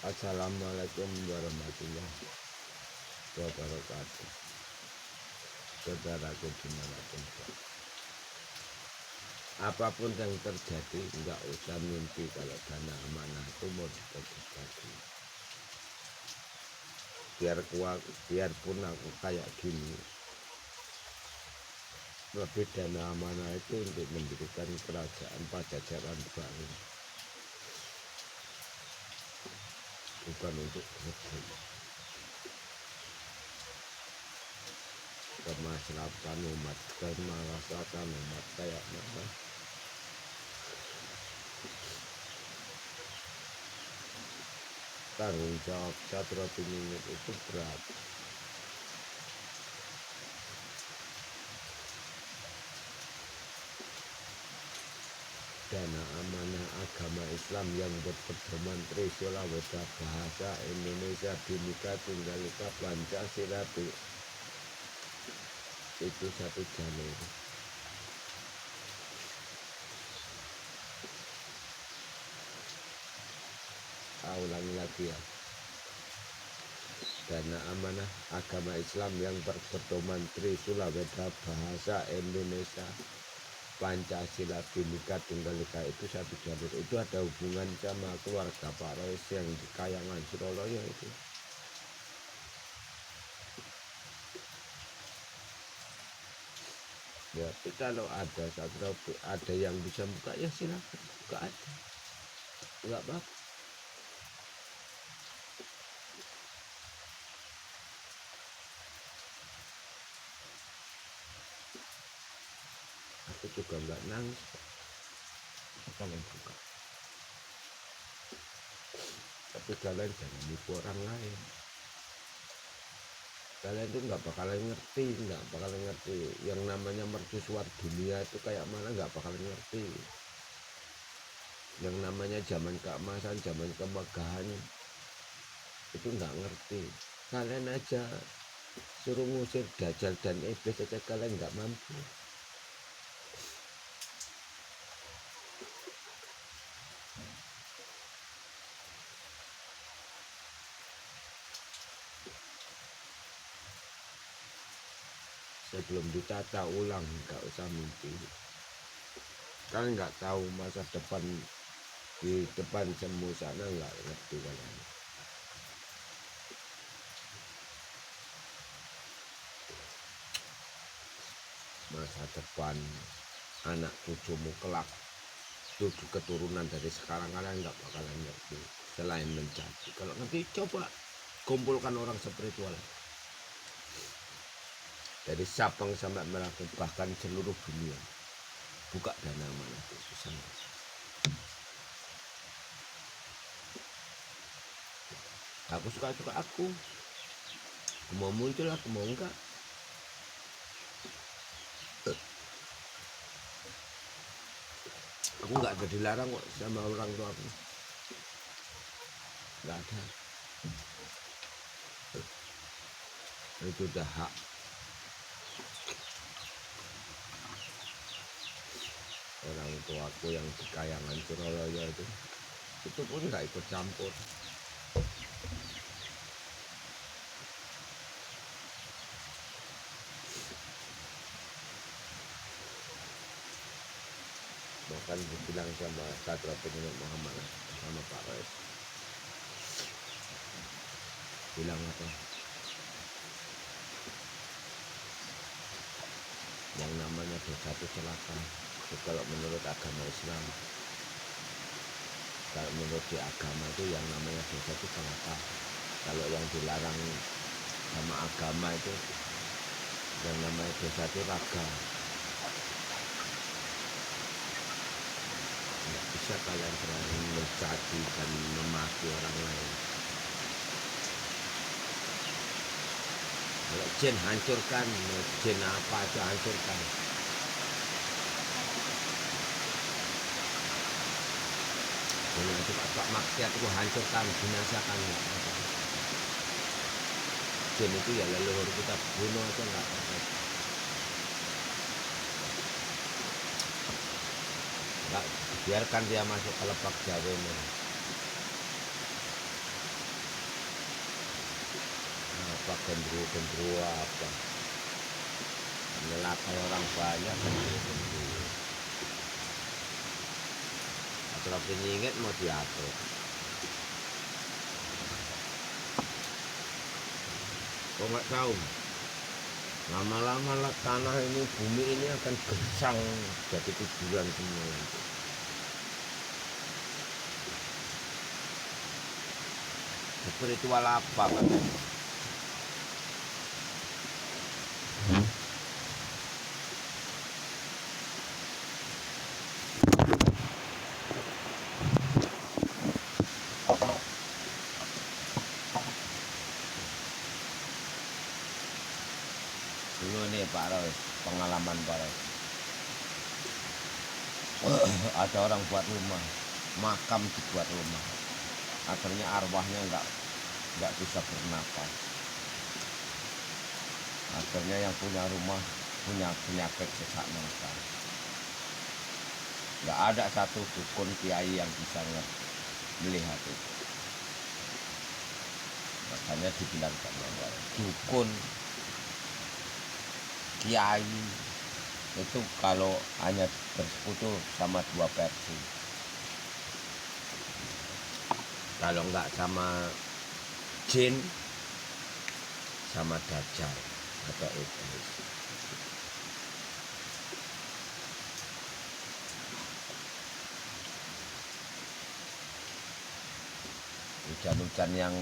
Assalamualaikum warahmatullahi wabarakatuh. Saudaraku dimanapun berada, apapun yang terjadi, nggak usah mimpi kalau dana amanah itu mau dibagi-bagi. Biarpun aku kayak gini, lebih dana amanah itu untuk mendirikan kerajaan Pajajaran baru, bukan untuk berebut. Kemaslahatan umat kayak mana? Tanggung jawab Satria Piningit itu berat. Dana amanah agama Islam yang berpedoman Trisula Weda Bahasa Indonesia Bhinneka Tunggal Ika Pancasila itu satu jalur. Ulangi lagi ya. Dana amanah agama Islam yang berpedoman Trisula Weda Bahasa Indonesia Pancasila Bhinneka Tunggal Ika itu satu jalur. Itu ada hubungan sama keluarga Pak Rois yang di Kayangan Surabaya itu. Ya, tapi kalau ada yang bisa buka ya silakan buka aja, nggak apa-apa. Aku juga nggak nangis kalian buka, tapi kalian jangan nipu orang lain. Kalian tuh nggak bakalan ngerti yang namanya mercusuar dunia itu kayak mana, nggak bakalan ngerti. Yang namanya zaman keemasan, zaman kemegahan itu nggak ngerti. Kalian aja suruh ngusir Dajjal dan Iblis aja kalian nggak mampu. Sebelum ditata ulang nggak usah mimpi. Kalian nggak tahu masa depan di depan semu sana, nggak ngerti kalian. Masa depan anak cucumu kelak, cucu keturunan dari sekarang kalian nggak bakalan ngerti. Selain mencaci, kalau ngerti coba kumpulkan orang spiritual dari Sabang sampai Merauke bahkan seluruh dunia, buka dana amanah itu susah. Aku suka aku mau muncul, aku mau enggak. Aku nggak ada dilarang kok sama orang tua aku, nggak ada. Itu udah hak. Orang tuaku yang di Kayangan Surabaya itu pun nggak ikut campur. Bahkan dibilang sama Satria Piningit Muhammad sama Pak Rois, bilang apa, yang namanya dosa itu celaka. Kalau menurut agama Islam, kalau menurut di agama itu yang namanya dosa itu celaka. Kalau yang dilarang sama agama itu yang namanya dosa itu raga. Nggak bisa kalian berani mencaci dan memaki orang lain. Kalau jin hancurkan, jin apa aja hancurkan. Jangan cepat maksiat itu hancurkan, binasakan. Jin itu ya leluhur kita bunuh aja nggak apa-apa. Nggak biarkan dia masuk ke lebak Jawa. apa gendruwo apa menyelakai orang banyak gendruwo. Atau penyingit mau diatur. Kok nggak tahu? Lama-lama tanah ini, bumi ini akan gersang jadi kuburan semua itu. Spiritual apa katanya? Dulu nih Pak Roy, pengalaman Pak Roy. Ada orang buat rumah, makam dibuat rumah. Akhirnya arwahnya nggak bisa bernapas. Akhirnya yang punya rumah punya penyakit sesak napas. Nggak ada satu dukun kiai yang bisa melihat itu. Makanya dibilang sama dukun kiai itu kalau hanya bersekutu sama dua versi. Kalau nggak sama jin, sama dajjal atau iblis. Hujan-hujan yang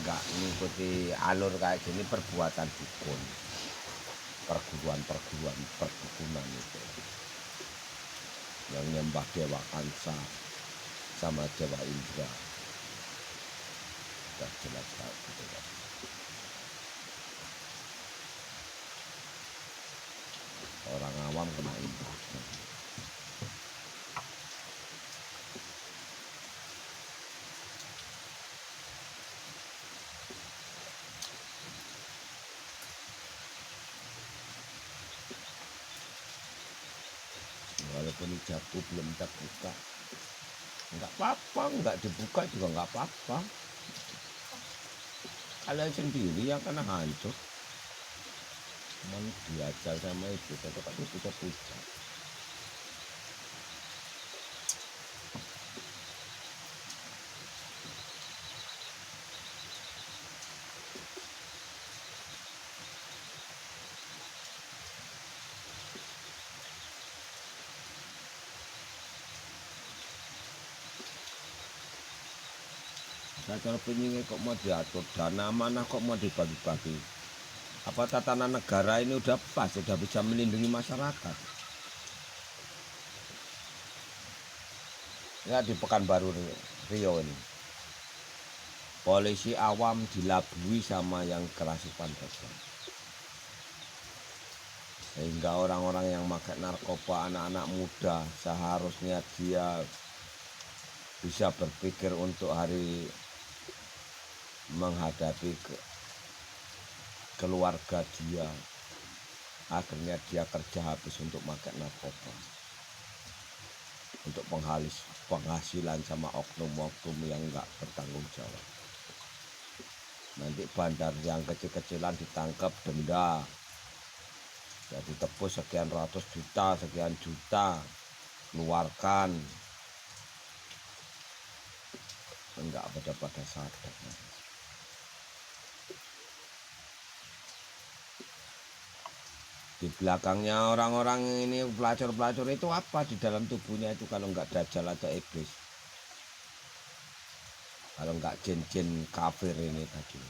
nggak mengikuti alur kayak gini perbuatan dukun, perdukunan itu yang nyembah Dewa Kansa sama Dewa Indra. Sudah jelas tahu gitu kan. Orang awam kena imbasnya. Walaupun hijabku belum terbuka, nggak apa-apa, nggak dibuka juga nggak apa-apa. Kalian sendiri yang kena hancur. Cuman diajar sama ibu, tetap puja-puja. Saya pengen kok mau diatur, dana mana kok mau dibagi-bagi. Apa tatanan negara ini udah pas, sudah bisa melindungi masyarakat. Ya di Pekanbaru Riau ini, polisi awam dilabui sama yang kerasukan tersebut. Sehingga orang-orang yang makan narkoba, anak-anak muda, seharusnya dia bisa berpikir untuk hari menghadapi keluarga dia. Akhirnya dia kerja habis untuk makan narkoba, untuk penghasilan sama oknum-oknum yang nggak bertanggung jawab. Nanti bandar yang kecil-kecilan ditangkap, denda, jadi tebus sekian ratus juta, sekian juta, keluarkan. Enggak pada sadar. Di belakangnya orang-orang ini, pelacur-pelacur itu apa di dalam tubuhnya itu kalau enggak dajjal atau iblis? Kalau enggak jin-jin kafir ini tadi.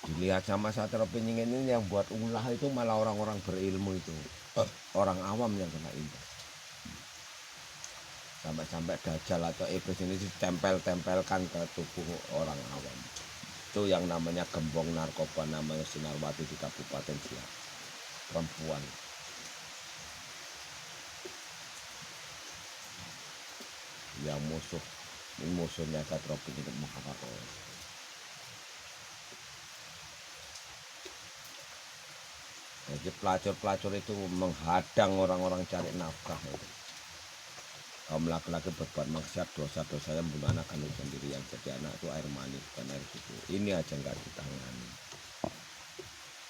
Dilihat sama Satrio Piningin ini yang buat ulah itu malah orang-orang berilmu itu. Orang awam yang kena imbas. Sampai-sampai dajjal atau iblis ini ditempel-tempelkan ke tubuh orang awam. Itu yang namanya gembong narkoba, namanya Sinarwati di Kabupaten Siak. Perempuan. Yang musuhnya Satrio Piningin Mahakarol. Jadi pelacur-pelacur itu menghadang orang-orang cari nafkah itu. kaum laki-laki berbuat maksiat dosa-dosa yang membunuh anak kandung sendiri, yang jadi anak itu air mani bukan air susu. Ini aja nggak ditangani.